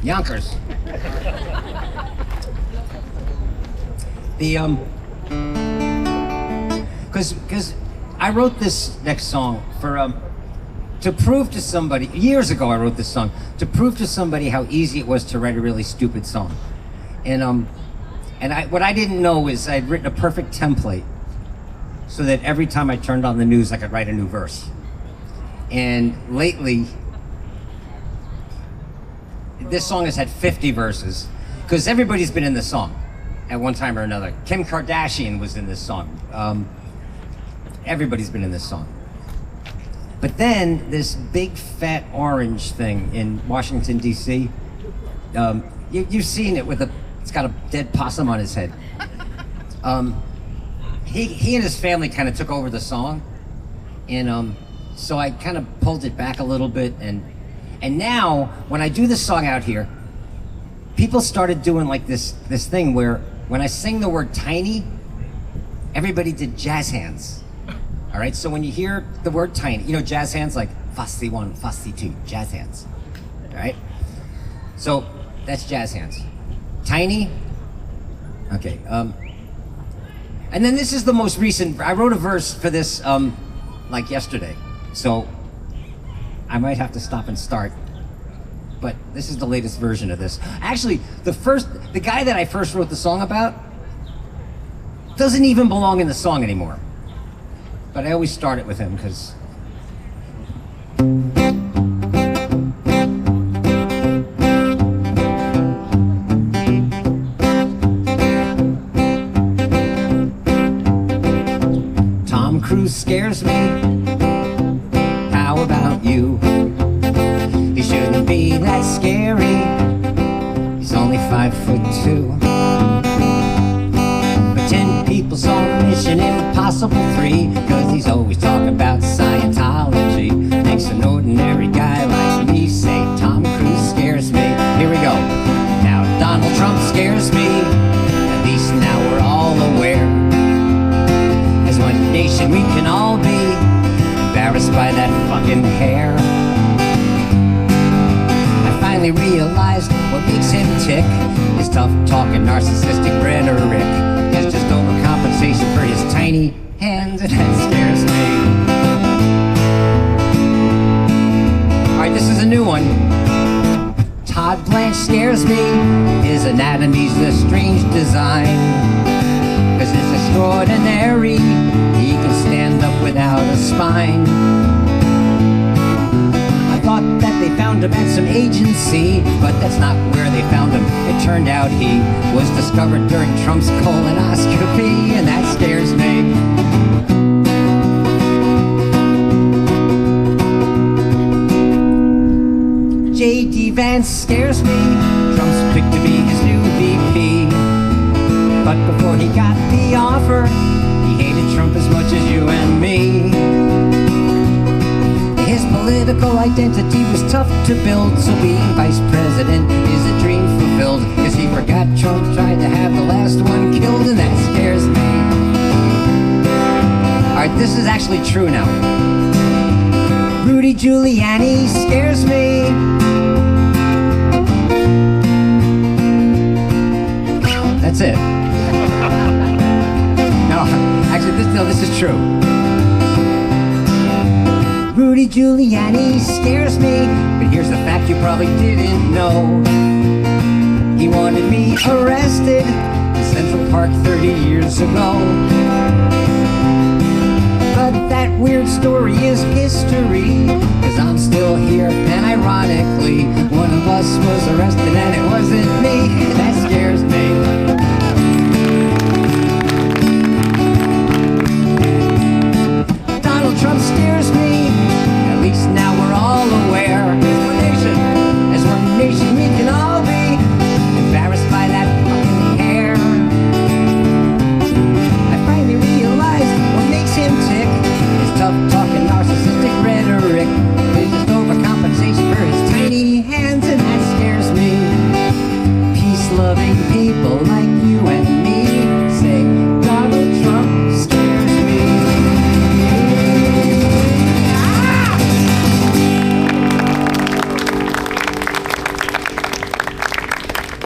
Yonkers. Because I wrote this next song for, to prove to somebody, years ago I wrote this song, to prove to somebody how easy it was to write a really stupid song. And what I didn't know is I'd written a perfect template so that every time I turned on the news, I could write a new verse. And lately, this song has had 50 verses, because everybody's been in this song at one time or another. Kim Kardashian was in this song. Everybody's been in this song. But then this big fat orange thing in Washington, D.C., you've seen it it's got a dead possum on his head. He and his family kind of took over the song, and so I kind of pulled it back a little bit, and now when I do this song out here, people started doing like this thing where when I sing the word tiny, everybody did jazz hands. All right, so when you hear the word tiny, you know jazz hands like fussy one, fussy two, jazz hands. All right, so that's jazz hands. Tiny, okay. And then this is the most recent. I wrote a verse for this like yesterday, so I might have to stop and start. But this is the latest version of this. Actually, the guy that I first wrote the song about doesn't even belong in the song anymore. But I always start it with him because. Tom Cruise scares me. How about you? He shouldn't be that scary. He's only 5'2". But 10 people saw Mission Impossible 3, cause he's always talking about Scientology. Makes an ordinary guy like me say Tom Cruise scares me. Here we go. Now Donald Trump scares me. At least now we're all aware. As one nation we can all be embarrassed by that fucking hair. I finally realized what makes him tick is tough talking, narcissistic rhetoric. It's just overcompensation for his tiny hands, and that scares me. Alright, this is a new one. Todd Blanche scares me. His anatomy's a strange design, cause it's extraordinary. He can stand up without a spine. I thought that they found him at some agency, but that's not where they found him. It turned out he was discovered during Trump's colonoscopy, and that scares me. J.D. Vance scares me. Trump's picked to be his new VP. But before he got the offer, he hated Trump as much as you and me. His political identity was tough to build, so being vice president is a dream fulfilled. Cause he forgot Trump tried to have the last one killed, and that scares me. Alright, this is actually true now. Rudy Giuliani scares me. That's it. No, actually, this is true. Rudy Giuliani scares me, but here's the fact you probably didn't know. He wanted me arrested in Central Park 30 years ago. But that weird story is history.